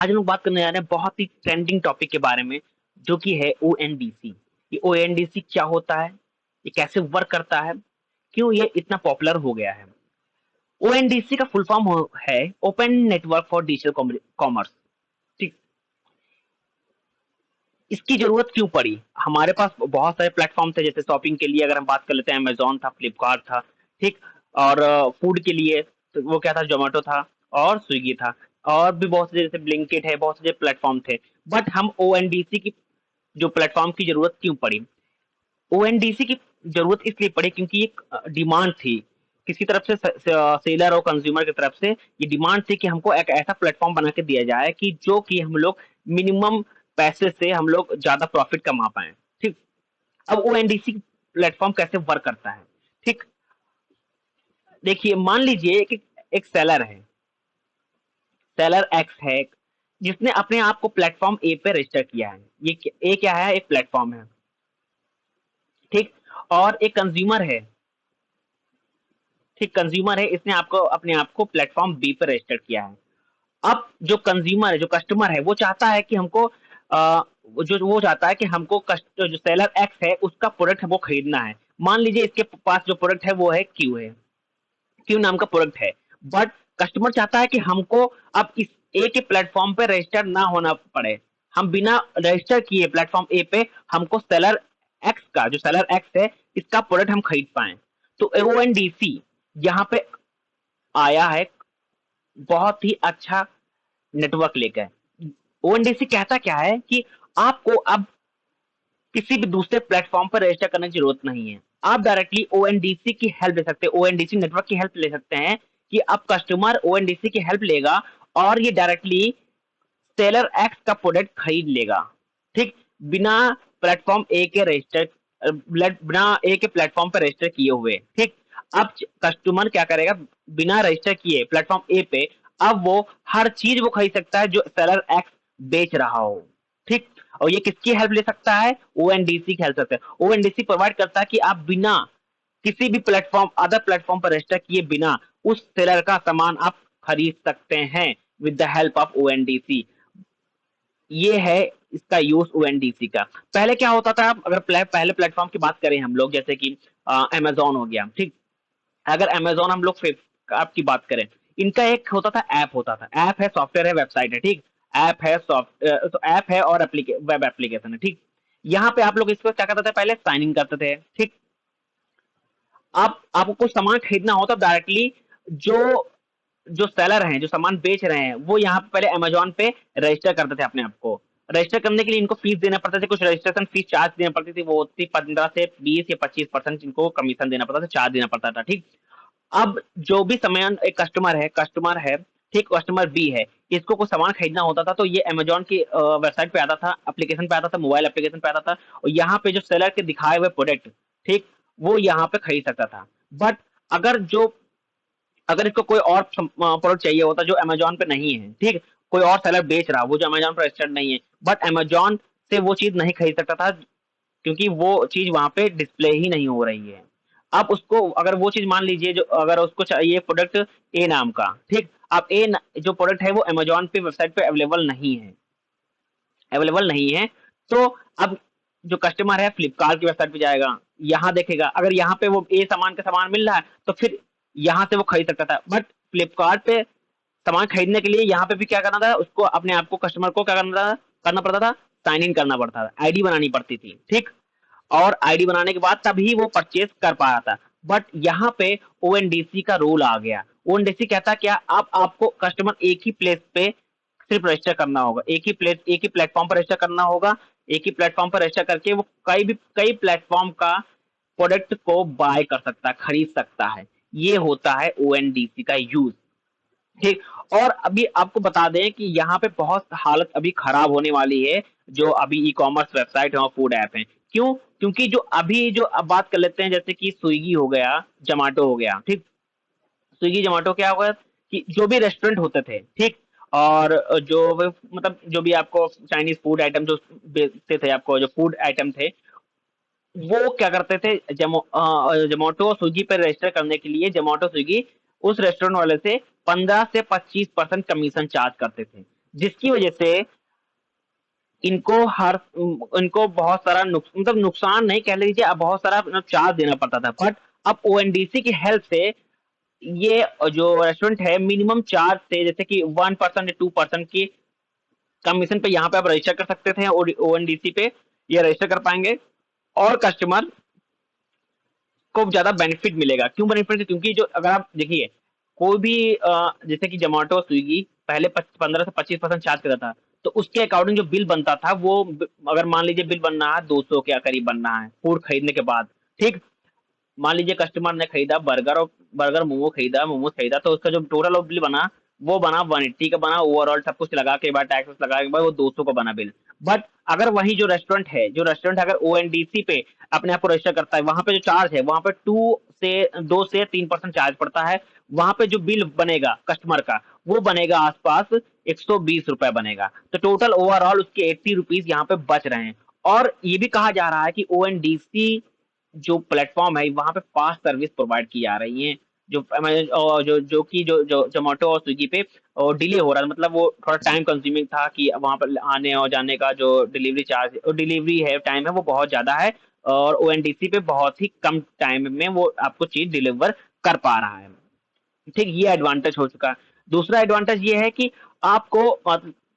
आज हम लोग बात करने जा रहे हैं बहुत ही ट्रेंडिंग टॉपिक के बारे में, जो कि है ओएनडीसी। ये ओएनडीसी क्या होता है, ये कैसे वर्क करता है, क्यों ये इतना पॉपुलर हो गया है। ओएनडीसी का फुल फॉर्म है open network for digital commerce. ठीक, इसकी जरूरत क्यों पड़ी? हमारे पास बहुत सारे प्लेटफॉर्म थे, जैसे शॉपिंग के लिए अगर हम बात कर लेते हैं, अमेजोन था, फ्लिपकार्ट था। ठीक, और फूड के लिए तो वो क्या था, जोमेटो था और स्विगी था। और भी बहुत से, जैसे ब्लिंकिट है, बहुत से प्लेटफॉर्म थे। बट हम ओएनडीसी की जो प्लेटफॉर्म की जरूरत क्यों पड़ी? ओएनडीसी की जरूरत इसलिए पड़ी क्योंकि एक डिमांड थी किसी तरफ से, सेलर और कंज्यूमर की तरफ से। ये डिमांड थी कि हमको एक ऐसा प्लेटफॉर्म बना के दिया जाए कि जो कि हम लोग मिनिमम पैसे से हम लोग ज्यादा प्रॉफिट कमा पाए। ठीक, अब ओएनडीसी प्लेटफॉर्म कैसे वर्क करता है? ठीक, देखिए, मान लीजिए कि एक सेलर है, सेलर एक्स है, जिसने अपने आप को प्लेटफॉर्म ए पे रजिस्टर किया है। ये ए क्या है? एक प्लेटफॉर्म है। ठीक, और एक कंज्यूमर है। ठीक, कंज्यूमर है, इसने आपको अपने आप को प्लेटफॉर्म बी पर रजिस्टर किया है। अब जो कंज्यूमर है, जो कस्टमर है, वो चाहता है कि हमको जो वो चाहता है कि हमको जो सेलर एक्स है उसका प्रोडक्ट हमको खरीदना है। मान लीजिए इसके पास जो प्रोडक्ट है वो है क्यू, है क्यू नाम का प्रोडक्ट है। बट कस्टमर चाहता है कि हमको अब इस ए के प्लेटफॉर्म पे रजिस्टर ना होना पड़े। हम बिना रजिस्टर किए प्लेटफॉर्म ए पे हमको सेलर एक्स का, जो सेलर एक्स है, इसका प्रोडक्ट हम खरीद पाए। तो ओएनडीसी यहाँ पे आया है, बहुत ही अच्छा नेटवर्क लेकर। ओएनडीसी कहता क्या है कि आपको अब किसी भी दूसरे प्लेटफॉर्म पर रजिस्टर करने की जरूरत नहीं है। आप डायरेक्टली ओएनडीसी की हेल्प ले सकते हैं, ओएनडीसी नेटवर्क की हेल्प ले सकते हैं कि अब कस्टमर ओएनडीसी की हेल्प लेगा और ये डायरेक्टली सेलर एक्स का प्रोडक्ट खरीद लेगा। ठीक, बिना प्लेटफॉर्म ए के रजिस्टर, बिना ए के प्लेटफॉर्म पर रजिस्टर किए हुए। ठीक, अब कस्टमर क्या करेगा? बिना रजिस्टर किए प्लेटफॉर्म ए पे अब वो हर चीज वो खरीद सकता है जो सेलर एक्स बेच रहा हो। ठीक, और ये किसकी हेल्प ले सकता है? ओएनडीसी की हेल्प सकता है। ओएनडीसी प्रोवाइड करता है कि आप बिना किसी भी प्लेटफॉर्म, अदर प्लेटफॉर्म पर रजिस्टर किए बिना उस सेलर का सामान आप खरीद सकते हैं with the help of ONDC. ये है इसका यूज ओएनडीसी का। पहले क्या होता था, अगर पहले प्लेटफॉर्म की बात करें हम लोग, जैसे कि अमेजोन हो गया। ठीक, अगर अमेजोन हम लोग फ्लिपकार्ट की बात करें, इनका एक होता था, ऐप होता था। ऐप है, सॉफ्टवेयर है, वेबसाइट है। ठीक, ऐप है, तो ऐप है और वेब एप्लीकेशन है। ठीक, यहाँ पे आप लोग इसको क्या करते थे? पहले साइन इन करते थे। ठीक, आप आपको कुछ सामान खरीदना हो तो डायरेक्टली जो जो सेलर हैं, जो सामान बेच रहे हैं, वो यहाँ पे पहले अमेजोन पे रजिस्टर करते थे अपने आप को। रजिस्टर करने के लिए इनको फीस देना पड़ता था, कुछ रजिस्ट्रेशन फीस चार्ज देना पड़ती थी। वो होती 15 से 20 या 25% इनको कमीशन देना पड़ता था, चार्ज देना पड़ता था। ठीक, अब जो भी सामान एक कस्टमर है, ठीक, कस्टमर बी है, इसको कुछ सामान खरीदना होता था तो ये अमेजोन की वेबसाइट पे आता था, एप्लीकेशन पे आता था, मोबाइल एप्लीकेशन पे आता था, और यहाँ पे जो सेलर के दिखाए हुए प्रोडक्ट, ठीक, वो यहाँ पे खरीद सकता था। बट अगर जो अगर इसको कोई और प्रोडक्ट चाहिए होता जो अमेजोन पे नहीं है, ठीक, कोई और सेलर बेच रहा, वो जो अमेजोन पर रजिस्टर्ड नहीं है, बट अमेजोन से वो चीज नहीं खरीद सकता था क्योंकि वो चीज वहां पे डिस्प्ले ही नहीं हो रही है। अब उसको, अगर वो चीज मान लीजिए, जो अगर उसको चाहिए प्रोडक्ट ए नाम का, ठीक, अब जो प्रोडक्ट है वो अमेजोन पे वेबसाइट पे अवेलेबल नहीं है। तो अब जो कस्टमर है फ्लिपकार्ट की वेबसाइट पे जाएगा, यहाँ देखेगा, अगर यहाँ पे वो ए सामान का सामान मिल रहा है तो फिर यहाँ से वो खरीद सकता था। बट फ्लिपकार्ट पे सामान खरीदने के लिए यहाँ पे भी क्या करना था, उसको अपने आप को, कस्टमर को क्या करना पड़ता था? साइन इन करना पड़ता था, आईडी बनानी पड़ती थी। ठीक, और आईडी बनाने के बाद तभी वो परचेज कर पाया था। बट यहाँ पे ओएनडीसी का रूल आ गया। ओएनडीसी कहता क्या, आप आपको कस्टमर एक ही प्लेस पे सिर्फ रजिस्टर करना होगा, एक ही प्लेटफॉर्म पर रजिस्टर करना होगा। एक ही प्लेटफॉर्म पर रजिस्टर करके वो कई प्लेटफॉर्म का प्रोडक्ट को बाय कर सकता है, खरीद सकता है। ये होता है ओएनडीसी का यूज। ठीक, और अभी आपको बता दें कि यहाँ पे बहुत हालत अभी खराब होने वाली है, जो अभी ई कॉमर्स वेबसाइट है और फूड ऐप है। क्यों? क्योंकि जो अभी, जो अब बात कर लेते हैं, जैसे कि स्विगी हो गया, जोमेटो हो गया। ठीक, स्विगी जोमेटो क्या होगा कि जो भी रेस्टोरेंट होते थे, ठीक, और मतलब जो भी आपको चाइनीज फूड आइटम जो बेचते थे, आपको जो फूड आइटम थे, वो क्या करते थे, जोमेटो और स्विगी पर रजिस्टर करने के लिए जोमेटो स्विगी उस रेस्टोरेंट वाले से 15 से 25% कमीशन चार्ज करते थे। जिसकी वजह से इनको बहुत सारा मतलब नुकसान नहीं कह लीजिए, अब बहुत सारा मतलब चार्ज देना पड़ता था। बट अब ओएनडीसी की हेल्प से ये जो रेस्टोरेंट है मिनिमम चार्ज से, जैसे कि 1% या 2% की कमीशन पे यहाँ पे आप रजिस्टर कर सकते थे, और ओएनडीसी पे ये रजिस्टर कर पाएंगे। और कस्टमर को ज्यादा बेनिफिट मिलेगा। क्यों बेनिफिट? क्योंकि जो अगर आप देखिए कोई भी जैसे कि जोमेटो स्विगी पहले 15 से 25% चार्ज करता था, तो उसके अकॉर्डिंग जो बिल बनता था वो अगर मान लीजिए बिल बनना है 200 के करीब बनना है फूड खरीदने के बाद, ठीक। मान लीजिए कस्टमर ने खरीदा बर्गर मोमो खरीदा, मोमोज खरीदा, तो उसका जो टोटल बिल बना वो बना 180 का बना, ओवरऑल सब कुछ लगा के बाद टैक्स लगा के बाद वो 200 का बना बिल। बट अगर वही जो रेस्टोरेंट अगर ओएनडीसी पे अपने आप को रजिस्टर करता है, वहां पे जो चार्ज है वहां पे 2 से 3% चार्ज पड़ता है। वहां पे जो बिल बनेगा कस्टमर का वो बनेगा आसपास 120 रुपए बनेगा। तो टोटल ओवरऑल उसके 80 रुपीज यहाँ पे बच रहे हैं। और ये भी कहा जा रहा है कि ओएनडीसी जो प्लेटफॉर्म है वहां पे फास्ट सर्विस प्रोवाइड की जा रही है, जो और जो कि जो जोमेटो और स्विगी पे और डिले हो रहा है, मतलब वो थोड़ा टाइम कंज्यूमिंग था कि वहां पर आने और जाने का जो डिलीवरी चार्ज और डिलीवरी है टाइम है वो बहुत ज्यादा है। और ओएनडीसी पे बहुत ही कम टाइम में वो आपको चीज डिलीवर कर पा रहा है। ठीक, ये एडवांटेज हो चुका है। दूसरा एडवांटेज ये है कि आपको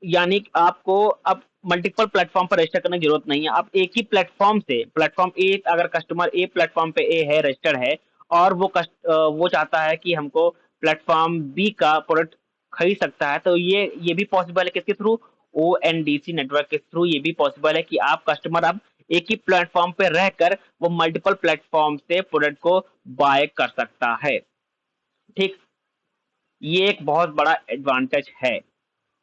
यानी कि आपको अब मल्टीपल प्लेटफॉर्म पर रजिस्टर करने की जरूरत नहीं है। आप एक ही प्लेटफॉर्म से, प्लेटफॉर्म ए अगर कस्टमर ए प्लेटफॉर्म पे ए है रजिस्टर्ड है और वो चाहता है कि हमको प्लेटफॉर्म बी का प्रोडक्ट खरीद सकता है, तो ये भी पॉसिबल है किसके थ्रू? ओएनडीसी नेटवर्क के थ्रू ये भी पॉसिबल है कि आप कस्टमर अब एक ही प्लेटफॉर्म पे रहकर वो मल्टीपल प्लेटफॉर्म से प्रोडक्ट को बाय कर सकता है। ठीक, ये एक बहुत बड़ा एडवांटेज है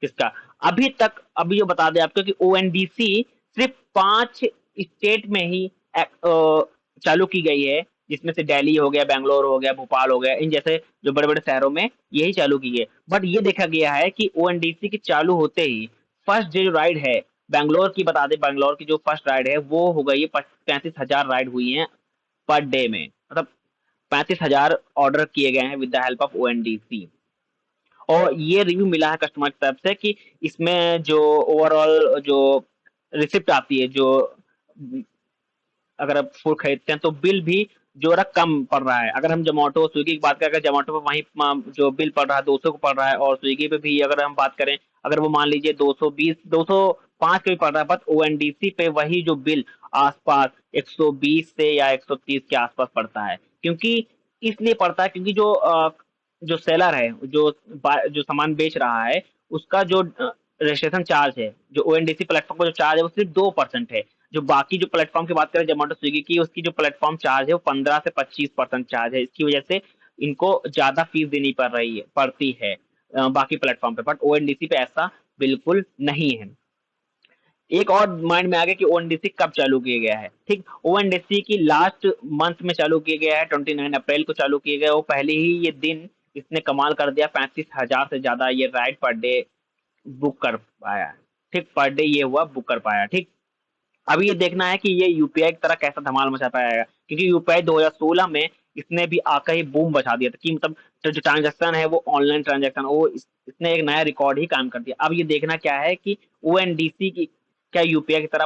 इसका। अभी जो बता दें आपको कि ओएनडीसी सिर्फ 5 स्टेट में ही चालू की गई है, जिसमें से दिल्ली हो गया, बेंगलोर हो गया, भोपाल हो गया, इन जैसे जो बड़े बड़े शहरों में यही चालू की है। बट ये देखा गया है कि ओएनडीसी की चालू होते ही फर्स्ट जो राइड है, बेंगलोर की बता दें, बेंगलोर की जो फर्स्ट राइड है वो हो गई है, 35,000 राइड हुई है पर डे में, मतलब 35,000 ऑर्डर किए गए हैं with the help of ONDC. और ये रिव्यू मिला है कस्टमर की तरफ से कि इसमें जो ओवरऑल जो रिसिप्ट आती है, जो अगर आप फूड खरीदते हैं तो बिल भी जो रहा कम पड़ रहा है। अगर हम जोमेटो स्विगी की बात करें, अगर जोमेटो पे वहीं जो बिल पड़ रहा है 200 को पड़ रहा है, और स्विगी पे भी अगर हम बात करें, अगर वो मान लीजिए 220 205 का भी पड़ रहा है, बट ओएनडीसी पे वही जो बिल आसपास 120 से या 130 के आसपास पड़ता है। क्योंकि इसलिए पड़ता है क्योंकि जो सेलर है, जो सामान बेच रहा है, उसका जो रजिस्ट्रेशन चार्ज है, जो ओएनडीसी प्लेटफॉर्म का जो चार्ज है वो सिर्फ 2% है। जो बाकी जो प्लेटफॉर्म की बात करें जोमेटो स्विगी की, उसकी जो प्लेटफॉर्म चार्ज है वो 15 से 25% चार्ज है। इसकी वजह से इनको ज्यादा फीस देनी पड़ती है बाकी प्लेटफॉर्म पे। बट ओएनडीसी पे ऐसा बिल्कुल नहीं है। एक और माइंड में आ गया कि ओएनडीसी कब चालू किया गया है। ठीक, ओएनडीसी की लास्ट मंथ में चालू किया गया है, 29 अप्रैल को चालू किया गया। वो पहले ही ये दिन इसने कमाल कर दिया, 35,000 से ज्यादा ये राइड पर डे बुक कर पाया। ठीक, पर डे ये हुआ बुक कर पाया। ठीक, अभी ये देखना है कि ये यूपीआई की तरह कैसा धमाल मचा पाएगा, क्योंकि यूपीआई 2016 में इसने भी आकर ही बूम बचा दिया था कि मतलब जो ट्रांजेक्शन है वो ऑनलाइन ट्रांजेक्शन, वो इसने एक नया रिकॉर्ड ही काम कर दिया। अब ये देखना क्या है कि ओएनडीसी की क्या यूपीआई की तरह